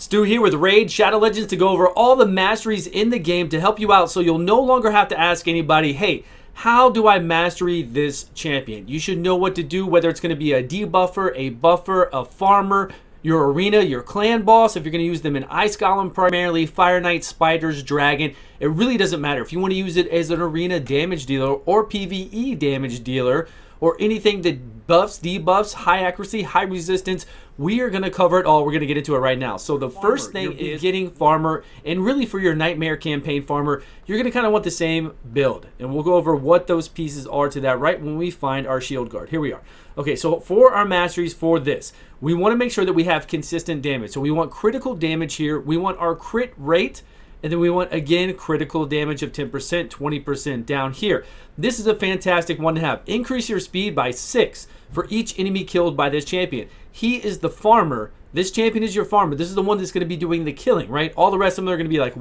Stu here with Raid Shadow Legends to go over all the masteries in the game to help you out so you'll no longer have to ask anybody, hey, how do I mastery this champion? You should know what to do, whether it's going to be a debuffer, a buffer, a farmer, your arena, your clan boss, if you're going to use them in Ice Golem primarily, Fire Knight, Spiders, Dragon. It really doesn't matter. If you want to use it as an arena damage dealer or PvE damage dealer, or anything that buffs, debuffs, high accuracy, high resistance, we are going to cover it all. We're going to get into it right now. So the first thing is getting farmer, and really for your Nightmare campaign farmer, you're going to kind of want the same build. And we'll go over what those pieces are to that right when we find our shield guard. Here we are. Okay, so for our masteries for this, we want to make sure that we have consistent damage. So we want critical damage here. We want our crit rate. And then we want, again, critical damage of 10%, 20% down here. This is a fantastic one to have. Increase your speed by 6 for each enemy killed by this champion. He is the farmer. This champion is your farmer. This is the one that's going to be doing the killing, right? All the rest of them are going to be like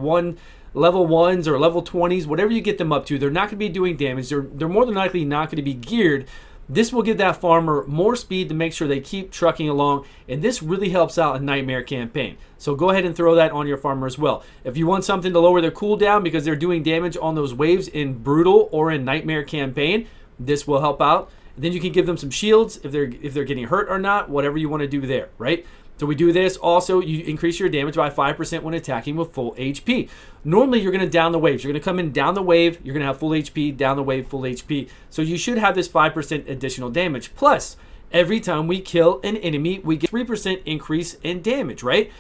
level 1s or level 20s, whatever you get them up to. They're not going to be doing damage. They're more than likely not going to be geared. This will give that farmer more speed to make sure they keep trucking along, and this really helps out in Nightmare campaign. So go ahead and throw that on your farmer as well. If you want something to lower their cooldown because they're doing damage on those waves in Brutal or in Nightmare campaign, this will help out. And then you can give them some shields if they're getting hurt or not, whatever you want to do there, right? So we do this. Also, you increase your damage by 5% when attacking with full HP. Normally, you're going to down the waves. You're going to come in down the wave. You're going to have full HP, down the wave, full HP. So you should have this 5% additional damage. Plus, every time we kill an enemy, we get 3% increase in damage, right?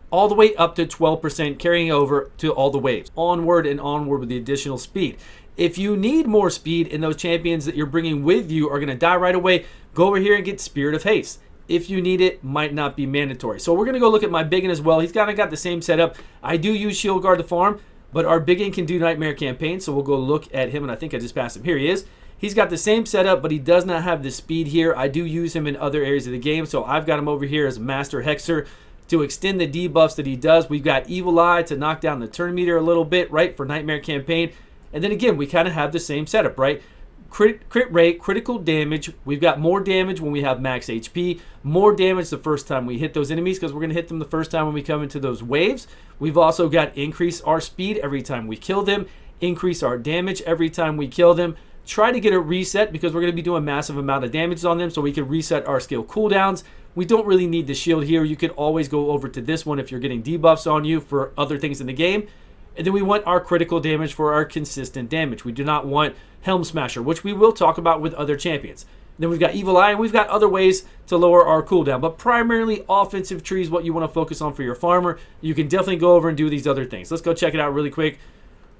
All the way up to 12%, carrying over to all the waves. Onward and onward with the additional speed. If you need more speed and those champions that you're bringing with you are going to die right away, go over here and get Spirit of Haste. If you need it, might not be mandatory. So we're going to go look at my Biggin as well. He's kind of got the same setup. I do use Shield Guard to farm, but our Biggin can do Nightmare campaign, so we'll go look at him, and I think I just passed him. Here he is. He's got the same setup, but he does not have the speed here. I do use him in other areas of the game, so I've got him over here as Master Hexer to extend the debuffs that he does. We've got Evil Eye to knock down the turn meter a little bit, right, for Nightmare campaign. And then again, we kind of have the same setup, right? Crit rate, critical damage. We've got more damage when we have max HP. More damage the first time we hit those enemies because we're going to hit them the first time when we come into those waves. We've also got increase our speed every time we kill them. Increase our damage every time we kill them. Try to get a reset because we're going to be doing massive amount of damage on them so we can reset our skill cooldowns. We don't really need the shield here. You could always go over to this one if you're getting debuffs on you for other things in the game. And then we want our critical damage for our consistent damage. We do not want Helm Smasher, which we will talk about with other champions. Then we've got Evil Eye, and we've got other ways to lower our cooldown. But primarily, offensive tree is what you want to focus on for your farmer. You can definitely go over and do these other things. Let's go check it out really quick.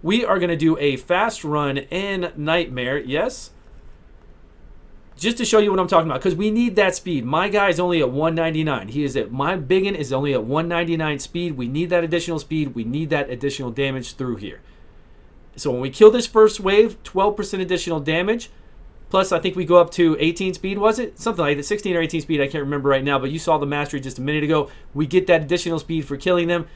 We are going to do a fast run in Nightmare. Yes? Just to show you what I'm talking about, because we need that speed. My guy is only at 199. My Biggin is only at 199 speed. We need that additional speed. We need that additional damage through here. So when we kill this first wave, 12% additional damage. Plus, I think we go up to 18 speed, was it? Something like that, 16 or 18 speed, I can't remember right now, but you saw the mastery just a minute ago. We get that additional speed for killing them.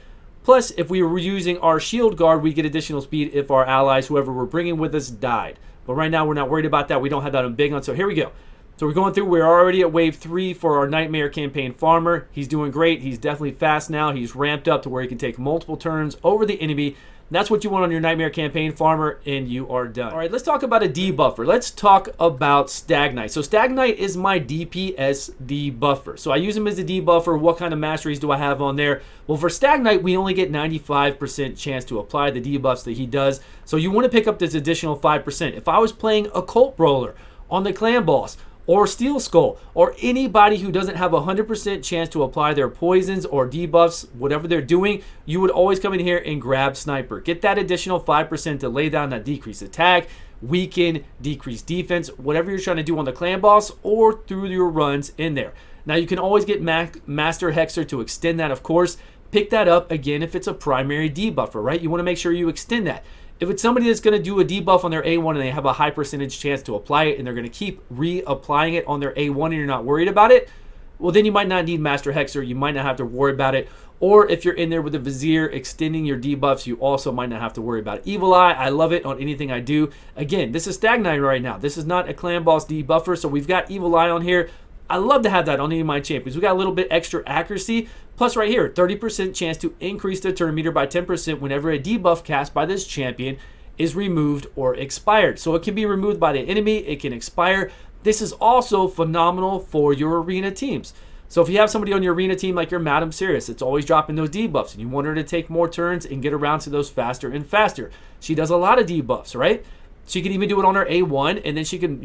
Plus, if we were using our shield guard, we get additional speed if our allies, whoever we're bringing with us, died. But right now, we're not worried about that. We don't have that on Biggin. So here we go. So we're going through. We're already at wave 3 for our Nightmare campaign farmer. He's doing great. He's definitely fast now. He's ramped up to where he can take multiple turns over the enemy. That's what you want on your Nightmare campaign farmer, and you are done. All right, let's talk about a debuffer. Let's talk about Stagnite. So Stagnite is my DPS debuffer. So I use him as a debuffer. What kind of masteries do I have on there? Well, for Stagnite, we only get 95% chance to apply the debuffs that he does. So you want to pick up this additional 5%. If I was playing Occult Brawler on the clan boss, or Steel Skull, or anybody who doesn't have a 100% chance to apply their poisons or debuffs, whatever they're doing, you would always come in here and grab Sniper. Get that additional 5% to lay down that decreased attack, weaken, decrease defense, whatever you're trying to do on the clan boss or through your runs in there. Now you can always get Master Hexer to extend that, of course. Pick that up again if it's a primary debuffer, right? You want to make sure you extend that. If it's somebody that's going to do a debuff on their A1 and they have a high percentage chance to apply it and they're going to keep reapplying it on their A1 and you're not worried about it, well, then you might not need Master Hexer. You might not have to worry about it. Or if you're in there with a Vizier extending your debuffs, you also might not have to worry about it. Evil Eye, I love it on anything I do. Again, this is Stagnite right now. This is not a clan boss debuffer, so we've got Evil Eye on here. I love to have that on any of my champions. We got a little bit extra accuracy. Plus right here, 30% chance to increase the turn meter by 10% whenever a debuff cast by this champion is removed or expired. So it can be removed by the enemy, it can expire. This is also phenomenal for your arena teams. So if you have somebody on your arena team like your Madam Sirius, it's always dropping those debuffs and you want her to take more turns and get around to those faster and faster. She does a lot of debuffs, right? She can even do it on her A1 and then she can,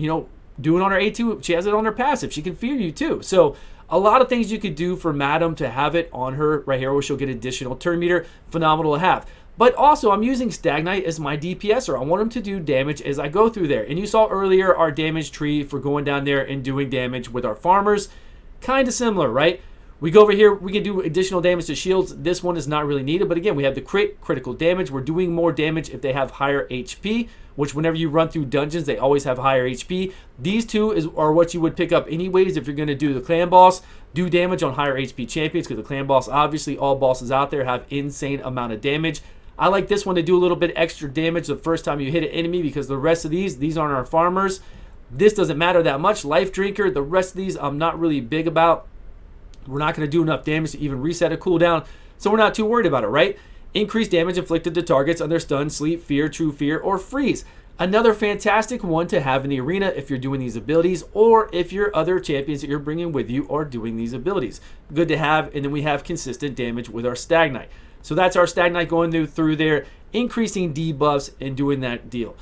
do it on her A2. She has it on her passive. She can fear you too. So a lot of things you could do for Madam to have it on her right here where she'll get additional turn meter. Phenomenal to have. But also, I'm using Stagnite as my DPSer. I want him to do damage as I go through there. And you saw earlier our damage tree for going down there and doing damage with our farmers. Kind of similar, right? We go over here, we can do additional damage to shields. This one is not really needed. But again, we have the critical damage. We're doing more damage if they have higher HP, which whenever you run through dungeons, they always have higher HP. These two are what you would pick up anyways if you're going to do the clan boss. Do damage on higher HP champions because the clan boss, obviously all bosses out there have insane amount of damage. I like this one to do a little bit extra damage the first time you hit an enemy because the rest of these aren't our farmers. This doesn't matter that much. Life Drinker, the rest of these I'm not really big about. We're not going to do enough damage to even reset a cooldown, so we're not too worried about it, right? Increased damage inflicted to targets under stun, sleep, fear, true fear, or freeze. Another fantastic one to have in the arena if you're doing these abilities or if your other champions that you're bringing with you are doing these abilities. Good to have, and then we have consistent damage with our Stagnite. So that's our Stagnite going through there, increasing debuffs and doing that deal.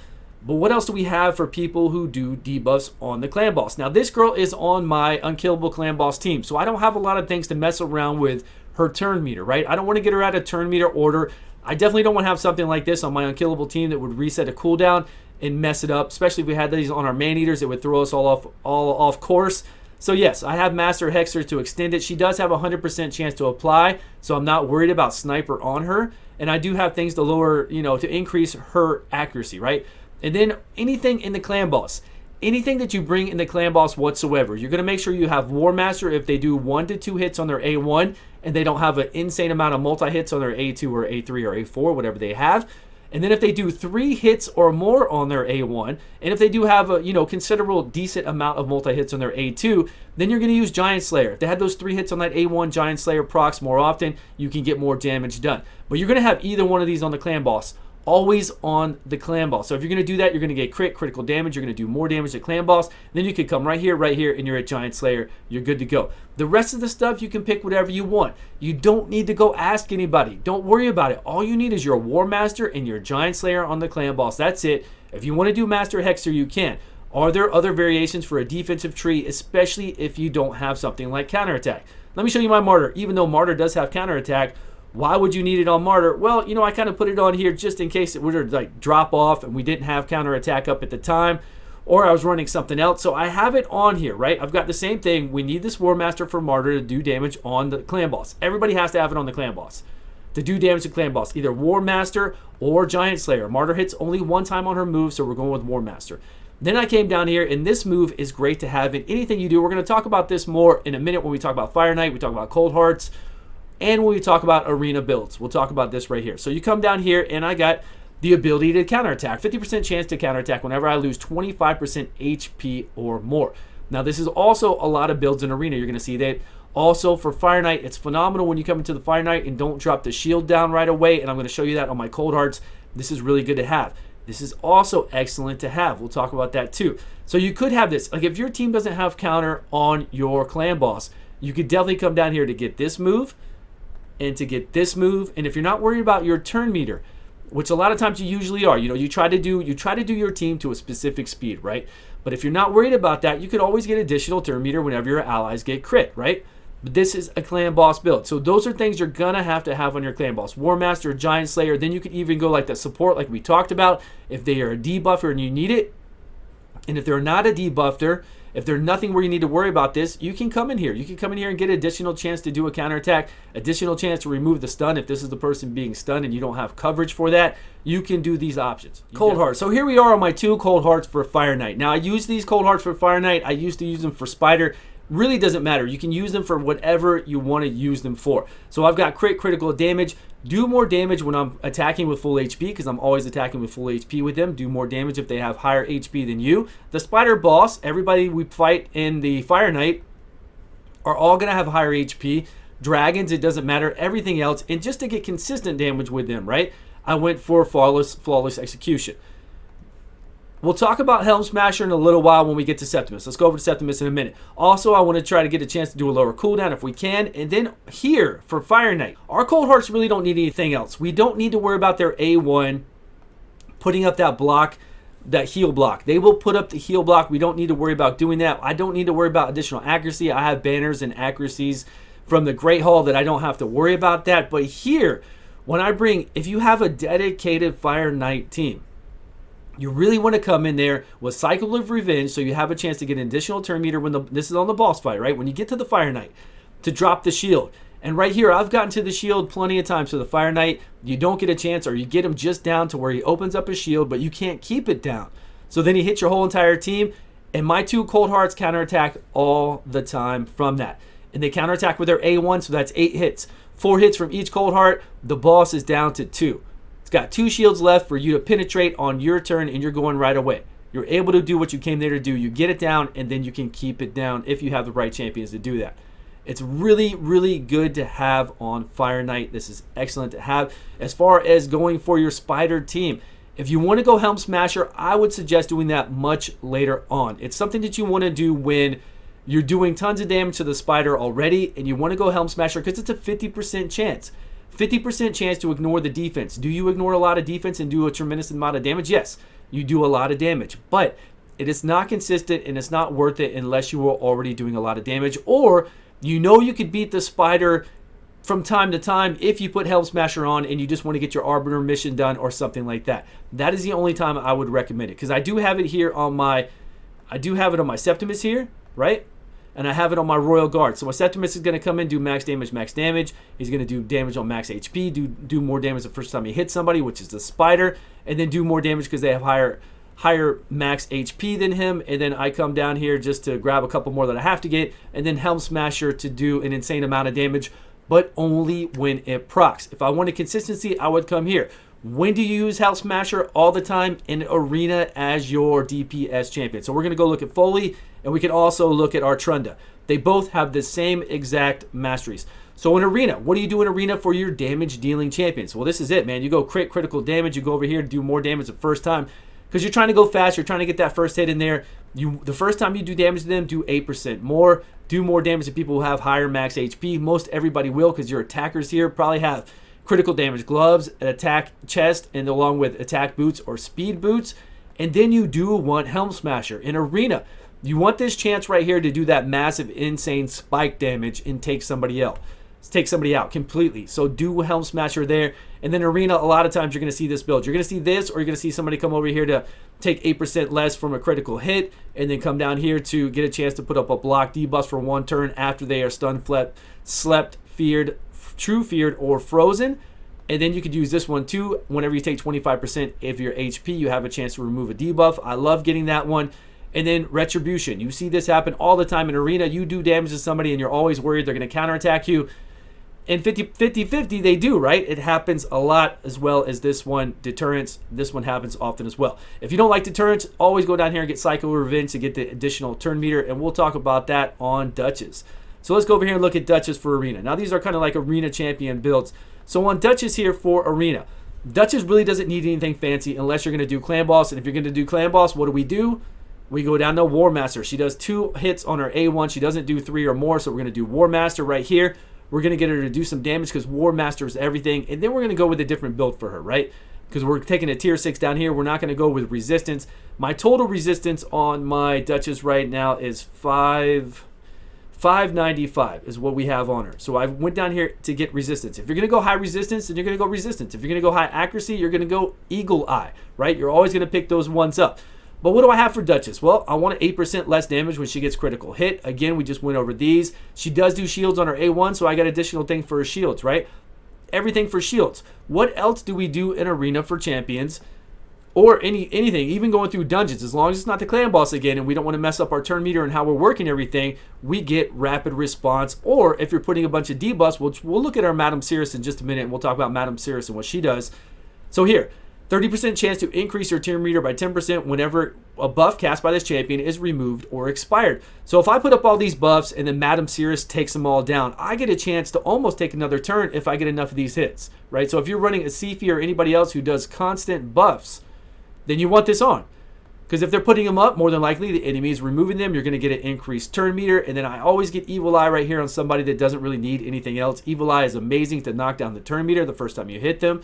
But what else do we have for people who do debuffs on the clan boss? Now, this girl is on my unkillable clan boss team, so I don't have a lot of things to mess around with her turn meter, right? I don't want to get her out of turn meter order. I definitely don't want to have something like this on my unkillable team that would reset a cooldown and mess it up, especially if we had these on our man eaters. It would throw us all off course. So yes, I have Master Hexer to extend it. She does have a 100% chance to apply, so I'm not worried about sniper on her. And I do have things to lower, to increase her accuracy, right? And then anything in the clan boss, anything that you bring in the clan boss whatsoever, you're going to make sure you have War Master if they do 1 to 2 hits on their A1 and they don't have an insane amount of multi-hits on their A2 or A3 or A4, whatever they have. And then if they do 3 hits or more on their A1, and if they do have a considerable decent amount of multi-hits on their A2, then you're going to use Giant Slayer. If they had those 3 hits on that A1 Giant Slayer procs more often, you can get more damage done. But you're going to have either one of these on the clan boss. Always on the clan boss. So if you're going to do that, you're going to get critical damage. You're going to do more damage at clan boss. Then you can come right here, and you're at Giant Slayer. You're good to go. The rest of the stuff, you can pick whatever you want. You don't need to go ask anybody. Don't worry about it. All you need is your War Master and your Giant Slayer on the clan boss. That's it. If you want to do Master Hexer, you can. Are there other variations for a defensive tree, especially if you don't have something like counterattack? Let me show you my Martyr. Even though Martyr does have counterattack, why would you need it on Martyr? Well, I kind of put it on here just in case it were to like drop off and we didn't have counterattack up at the time, or I was running something else. So I have it on here, right? I've got the same thing. We need this War Master for Martyr to do damage on the clan boss. Everybody has to have it on the clan boss to do damage to clan boss, either War Master or Giant Slayer. Martyr hits only 1 time on her move, so we're going with War Master. Then I came down here, and this move is great to have in anything you do. We're going to talk about this more in a minute when we talk about Fire Knight, we talk about Cold Hearts, and when we talk about arena builds. We'll talk about this right here. So you come down here, and I got the ability to counterattack. 50% chance to counterattack whenever I lose 25% HP or more. Now, this is also a lot of builds in arena. You're going to see that. Also, for Fire Knight, it's phenomenal when you come into the Fire Knight and don't drop the shield down right away, and I'm going to show you that on my Cold Hearts. This is really good to have. This is also excellent to have. We'll talk about that too. So you could have this. Like if your team doesn't have counter on your clan boss, you could definitely come down here to get this move and to get this move. And if you're not worried about your turn meter, which a lot of times you usually are, you try to do your team to a specific speed, right? But if you're not worried about that, you could always get additional turn meter whenever your allies get crit, right? But this is a clan boss build. So those are things you're going to have on your clan boss. War Master, Giant Slayer. Then you could even go like the support like we talked about. If they are a debuffer and you need it. And if they're not a debuffer, if they're nothing where you need to worry about this, you can come in here. You can come in here and get additional chance to do a counterattack. Additional chance to remove the stun if this is the person being stunned and you don't have coverage for that. You can do these options. Cold Hearts. So here we are on my 2 Cold Hearts for Fire Knight. Now I use these Cold Hearts for Fire Knight. I used to use them for Spider. Really doesn't matter. You can use them for whatever you want to use them for. So I've got critical damage. Do more damage when I'm attacking with full HP because I'm always attacking with full HP with them. Do more damage if they have higher HP than you. The Spider boss, everybody we fight in the Fire Knight, are all going to have higher HP. Dragons, it doesn't matter. Everything else. And just to get consistent damage with them, right? I went for flawless execution. We'll talk about Helm Smasher in a little while when we get to Septimus. Let's go over to Septimus in a minute. Also, I want to try to get a chance to do a lower cooldown if we can. And then here for Fire Knight, our Cold Hearts really don't need anything else. We don't need to worry about their A1 putting up that block, that heal block. They will put up the heal block. We don't need to worry about doing that. I don't need to worry about additional accuracy. I have banners and accuracies from the Great Hall that I don't have to worry about that. But here, when I bring, if you have a dedicated Fire Knight team, you really want to come in there with Cycle of Revenge so you have a chance to get an additional turn meter when this is on the boss fight, right? When you get to the Fire Knight, to drop the shield. And right here, I've gotten to the shield plenty of times. So the Fire Knight, you don't get a chance, or you get him just down to where he opens up his shield, but you can't keep it down. So then he hits your whole entire team, and my 2 Cold Hearts counterattack all the time from that. And they counterattack with their A1, so that's 8 hits. 4 hits from each Cold Heart, the boss is down to 2. Got 2 shields left for you to penetrate on your turn, and you're going right away. You're able to do what you came there to do. You get it down, and then you can keep it down if you have the right champions to do that. It's really, really good to have on Fire Knight. This is excellent to have. As far as going for your Spider team, if you want to go Helm Smasher, I would suggest doing that much later on. It's something that you want to do when you're doing tons of damage to the Spider already, and you want to go Helm Smasher because it's a 50% chance. 50% chance to ignore the defense. Do you ignore a lot of defense and do a tremendous amount of damage? Yes, you do a lot of damage, but it is not consistent and it's not worth it unless you are already doing a lot of damage, or you know you could beat the Spider from time to time if you put Helm Smasher on and you just want to get your Arbiter mission done or something like that. That is the only time I would recommend it, because I do have it here on my, Septimus here, right? And I have it on my Royal Guard. So my Septimus is going to come in, do max damage. He's going to do damage on max HP, do more damage the first time he hits somebody, which is the Spider, and then do more damage because they have higher max HP than him. And then I come down here just to grab a couple more that I have to get, and then Helm Smasher to do an insane amount of damage, but only when it procs. If I wanted consistency, I would come here. When do you use Helm Smasher? All the time in Arena as your DPS champion. So we're going to go look at Foley, and we can also look at our Trunda. They both have the same exact masteries. So in Arena, what do you do in Arena for your damage dealing champions? Well, this is it, man. You go critical damage. You go over here to do more damage the first time because you're trying to go fast. You're trying to get that first hit in there. The first time you do damage to them, do 8% more. Do more damage to people who have higher max HP. Most everybody will, because your attackers here probably have critical damage gloves, an attack chest, and along with attack boots or speed boots. And then you do want Helm Smasher. In Arena, you want this chance right here to do that massive, insane spike damage and take somebody out. Take somebody out completely. So do Helm Smasher there. And then Arena, a lot of times you're going to see this build. You're going to see this, or you're going to see somebody come over here to take 8% less from a critical hit, and then come down here to get a chance to put up a block debuff for 1 turn after they are stunned, slept, feared, true feared, or frozen. And then you could use this one too. Whenever you take 25% of your HP, you have a chance to remove a debuff. I love getting that one. And then Retribution. You see this happen all the time in Arena. You do damage to somebody and you're always worried they're going to counterattack you. And 50-50, they do, right? It happens a lot, as well as this one, Deterrence. This one happens often as well. If you don't like Deterrence, always go down here and get Cycle of Revenge to get the additional turn meter, and we'll talk about that on Duchess. So let's go over here and look at Duchess for Arena. Now, these are kind of like Arena champion builds. So on Duchess here for Arena, Duchess really doesn't need anything fancy unless you're going to do Clan Boss. And if you're going to do Clan Boss, what do? We go down to War Master. She does 2 hits on her A1. She doesn't do 3 or more, so we're going to do War Master right here. We're going to get her to do some damage because War Master is everything. And then we're going to go with a different build for her, right? Because we're taking a tier 6 down here. We're not going to go with resistance. My total resistance on my Duchess right now is 595 is what we have on her. So I went down here to get resistance. If you're going to go high resistance, then you're going to go resistance. If you're going to go high accuracy, you're going to go Eagle Eye, right? You're always going to pick those ones up. But what do I have for Duchess? Well, I want 8% less damage when she gets critical hit. Again, we just went over these. She does do shields on her A1, so I got additional thing for her shields, right? Everything for shields. What else do we do in Arena for champions? Or anything, even going through dungeons. As long as it's not the clan boss again and we don't want to mess up our turn meter and how we're working everything, we get rapid response. Or if you're putting a bunch of debuffs, we'll look at our Madame Cirrus in just a minute, and we'll talk about Madame Cirrus and what she does. So here, 30% chance to increase your turn meter by 10% whenever a buff cast by this champion is removed or expired. So if I put up all these buffs and then Madame Cirrus takes them all down, I get a chance to almost take another turn if I get enough of these hits, right? So if you're running a Sifi or anybody else who does constant buffs, then you want this on. Because if they're putting them up, more than likely the enemy is removing them. You're going to get an increased turn meter. And then I always get Evil Eye right here on somebody that doesn't really need anything else. Evil Eye is amazing to knock down the turn meter the first time you hit them.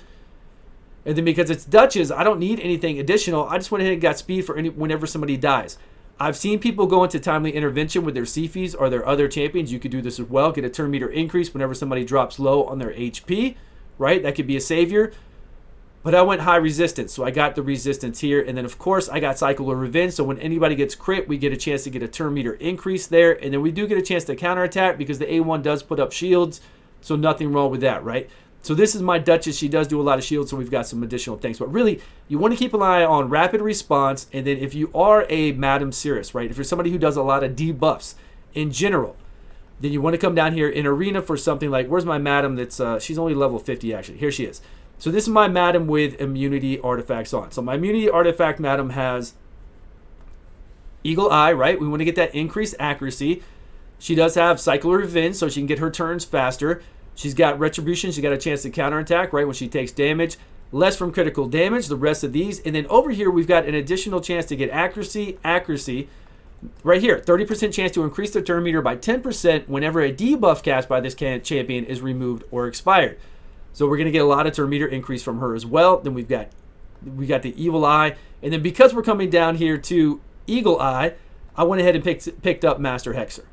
And then because it's Duchess, I don't need anything additional. I just went ahead and got speed for whenever somebody dies. I've seen people go into timely intervention with their Sifis or their other champions. You could do this as well. Get a turn meter increase whenever somebody drops low on their HP, right? That could be a savior. But I went high resistance, so I got the resistance here. And then, of course, I got Cycle of Revenge. So when anybody gets crit, we get a chance to get a turn meter increase there. And then we do get a chance to counterattack because the A1 does put up shields. So nothing wrong with that, right? So this is my Duchess. She does do a lot of shields, so we've got some additional things. But really, you want to keep an eye on rapid response. And then if you are a Madame Cirrus, right? If you're somebody who does a lot of debuffs in general, then you want to come down here in Arena for something like, where's my Madame that's, she's only level 50 actually. Here she is. So this is my Madam with immunity artifacts on. So my immunity artifact Madam has Eagle Eye, right? We want to get that increased accuracy. She does have Cycle of Revenge, so she can get her turns faster. She's got Retribution. She's got a chance to counterattack, right, when she takes damage. Less from critical damage, the rest of these. And then over here, we've got an additional chance to get accuracy. Right here, 30% chance to increase the turn meter by 10% whenever a debuff cast by this champion is removed or expired. So we're going to get a lot of turn meter increase from her as well. Then we got the Evil Eye. And then because we're coming down here to Eagle Eye, I went ahead and picked up Master Hexer.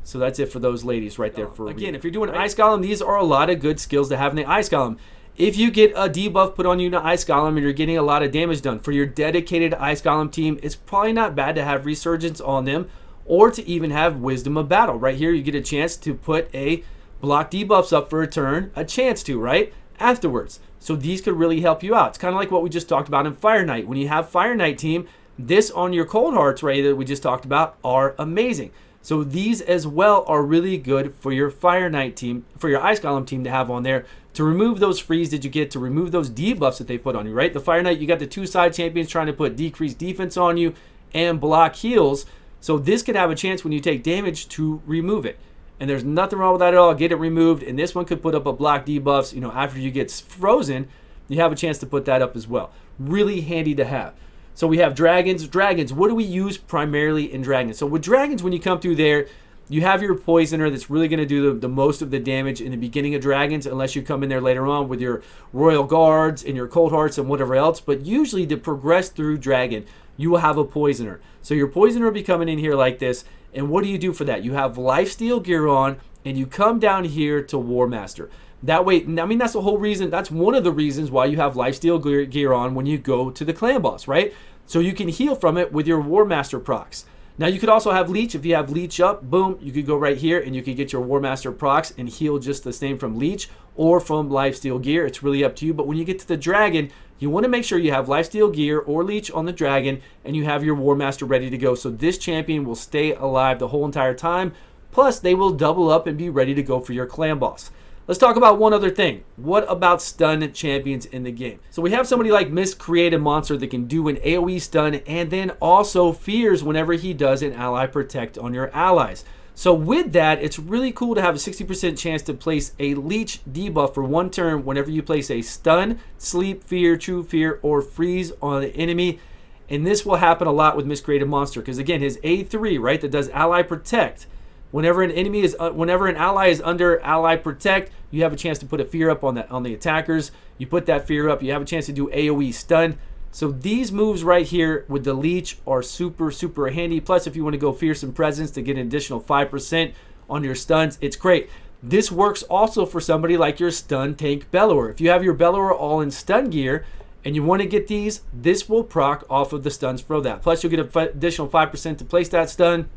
So that's it for those ladies right there. Again, if you're doing Ice Golem, these are a lot of good skills to have in the Ice Golem. If you get a debuff put on you in the Ice Golem and you're getting a lot of damage done, for your dedicated Ice Golem team, it's probably not bad to have Resurgence on them or to even have Wisdom of Battle. Right here, you get a chance to put a block debuffs up for a turn, a chance to, right, afterwards. So these could really help you out. It's kind of like what we just talked about in Fire Knight. When you have Fire Knight team, this on your Cold Hearts, right, that we just talked about are amazing. So these as well are really good for your Fire Knight team, for your Ice Golem team to have on there to remove those frees that you get, to remove those debuffs that they put on you, right? The Fire Knight, you got the two side champions trying to put decreased defense on you and block heals. So this could have a chance when you take damage to remove it. And there's nothing wrong with that at all. Get it removed. And this one could put up a block debuffs. You know, after you get frozen, you have a chance to put that up as well. Really handy to have. So we have dragons. Dragons, what do we use primarily in dragons? So with dragons, when you come through there, you have your poisoner that's really going to do the most of the damage in the beginning of dragons, unless you come in there later on with your royal guards and your cold hearts and whatever else. But usually to progress through dragon, you will have a poisoner. So your poisoner will be coming in here like this. And what do you do for that? You have lifesteal gear on, and you come down here to War Master. That way, I mean, that's the whole reason. That's one of the reasons why you have lifesteal gear on when you go to the clan boss, right? So you can heal from it with your War Master procs. Now, you could also have Leech. If you have Leech up, boom, you could go right here, and you could get your War Master procs and heal just the same from Leech or from lifesteal gear. It's really up to you. But when you get to the dragon, you want to make sure you have lifesteal gear or Leech on the dragon, and you have your War Master ready to go. So this champion will stay alive the whole entire time. Plus, they will double up and be ready to go for your clan boss. Let's talk about one other thing. What about stun champions in the game? So we have somebody like Miscreated Monster that can do an AoE stun and then also fears whenever he does an ally protect on your allies. So with that, it's really cool to have a 60% chance to place a Leech debuff for one turn whenever you place a stun, sleep, fear, true fear, or freeze on the enemy. And this will happen a lot with Miscreated Monster because again, his A3, right, that does ally protect. Whenever an ally is under ally protect, you have a chance to put a fear up on the attackers. You put that fear up, you have a chance to do AoE stun. So these moves right here with the Leech are super, super handy. Plus, if you want to go Fearsome Presence to get an additional 5% on your stuns, it's great. This works also for somebody like your stun tank Bellower. If you have your Bellower all in stun gear and you want to get these, this will proc off of the stuns for that. Plus, you'll get an additional 5% to place that stun.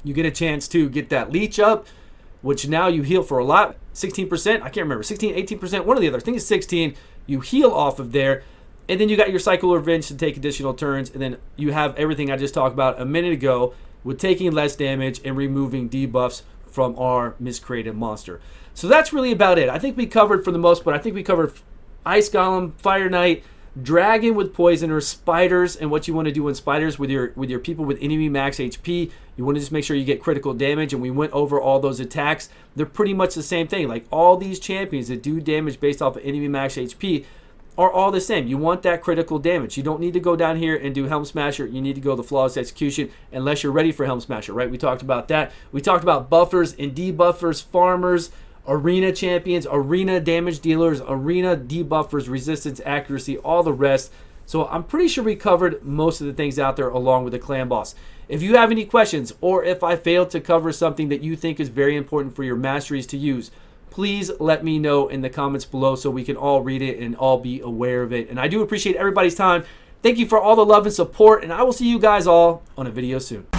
You get a chance to get that Leech up, which now you heal for a lot. 16%, I can't remember, 16, 18%, one or the other. I think it's 16. You heal off of there. And then you got your Cycle of Revenge to take additional turns. And then you have everything I just talked about a minute ago with taking less damage and removing debuffs from our Miscreated Monster. So that's really about it. I think we covered for the most part. I think we covered Ice Golem, Fire Knight, dragon with poisoners, spiders, and what you want to do in spiders with your people with enemy max HP. You want to just make sure you get critical damage, and we went over all those attacks. They're pretty much the same thing. Like all these champions that do damage based off of enemy max HP are all the same. You want that critical damage. You don't need to go down here and do Helm Smasher. You need to go the Flawless Execution unless you're ready for Helm Smasher, right? We talked about that. We talked about buffers and debuffers, farmers, arena champions, arena damage dealers, arena debuffers, resistance, accuracy, all the rest. So I'm pretty sure we covered most of the things out there along with the clan boss. If you have any questions, or if I failed to cover something that you think is very important for your masteries to use, please let me know in the comments below so we can all read it and all be aware of it. And I do appreciate everybody's time. Thank you for all the love and support, and I will see you guys all on a video soon.